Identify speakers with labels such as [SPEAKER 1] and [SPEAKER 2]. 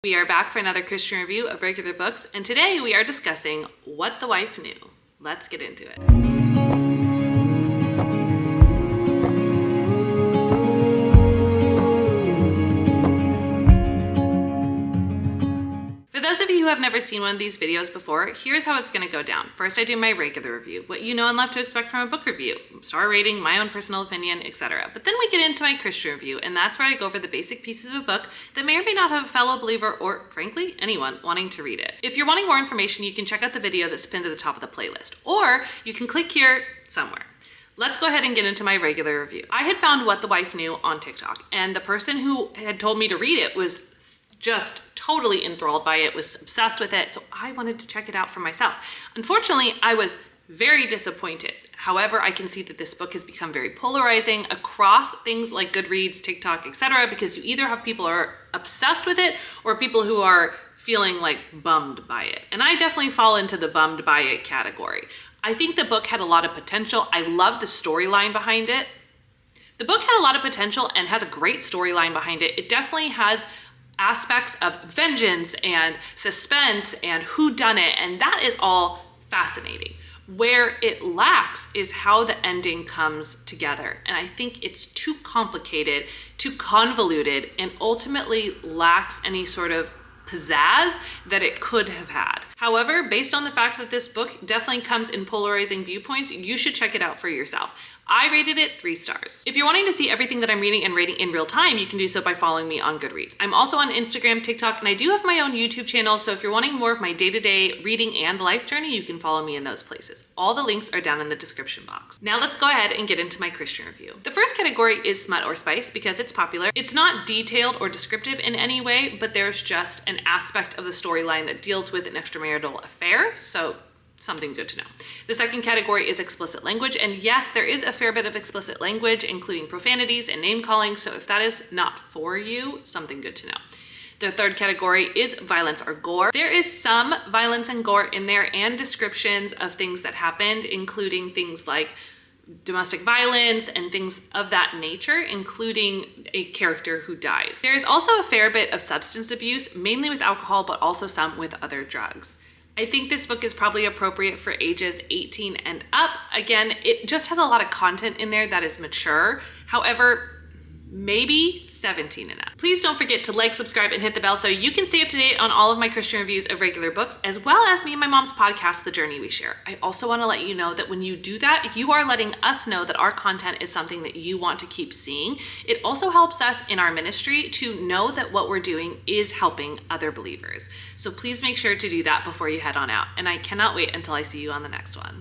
[SPEAKER 1] We are back for another Christian review of regular books, and today we are discussing What the Wife Knew. Let's get into it. For those of you who have never seen one of these videos before, here's how it's going to go down. First, I do my regular review, what you know and love to expect from a book review, star rating, my own personal opinion, etc. But then we get into my Christian review, and that's where I go over the basic pieces of a book that may or may not have a fellow believer or, frankly, anyone wanting to read it. If you're wanting more information, you can check out the video that's pinned to the top of the playlist, or you can click here somewhere. Let's go ahead and get into my regular review. I had found What the Wife Knew on TikTok, and the person who had told me to read it was just totally enthralled by it, was obsessed with it, so I wanted to check it out for myself. Unfortunately, I was very disappointed. However, I can see that this book has become very polarizing across things like Goodreads, TikTok, etc., because you either have people who are obsessed with it or people who are feeling like bummed by it. And I definitely fall into the bummed by it category. I think the book had a lot of potential. I love the storyline behind it. The book had a lot of potential and has a great storyline behind it. It definitely has aspects of vengeance and suspense and whodunit, and that is all fascinating. Where it lacks is how the ending comes together. And I think it's too complicated, too convoluted, and ultimately lacks any sort of pizzazz that it could have had. However, based on the fact that this book definitely comes in polarizing viewpoints, you should check it out for yourself. I rated it 3 stars. If you're wanting to see everything that I'm reading and rating in real time, you can do so by following me on Goodreads. I'm also on Instagram, TikTok, and I do have my own YouTube channel, so if you're wanting more of my day-to-day reading and life journey, you can follow me in those places. All the links are down in the description box. Now let's go ahead and get into my Christian review. The first category is smut or spice because it's popular. It's not detailed or descriptive in any way, but there's just an aspect of the storyline that deals with an extramarital affair, so something good to know. The second category is explicit language, and yes, there is a fair bit of explicit language, including profanities and name calling, so if that is not for you, something good to know. The third category is violence or gore. There is some violence and gore in there and descriptions of things that happened, including things like domestic violence and things of that nature, including a character who dies. There is also a fair bit of substance abuse, mainly with alcohol, but also some with other drugs. I think this book is probably appropriate for ages 18 and up. Again, it just has a lot of content in there that is mature. However, maybe 17 and up. Please don't forget to like, subscribe, and hit the bell so you can stay up to date on all of my Christian reviews of regular books, as well as me and my mom's podcast, The Journey We Share. I also want to let you know that when you do that, you are letting us know that our content is something that you want to keep seeing. It also helps us in our ministry to know that what we're doing is helping other believers. So please make sure to do that before you head on out. And I cannot wait until I see you on the next one.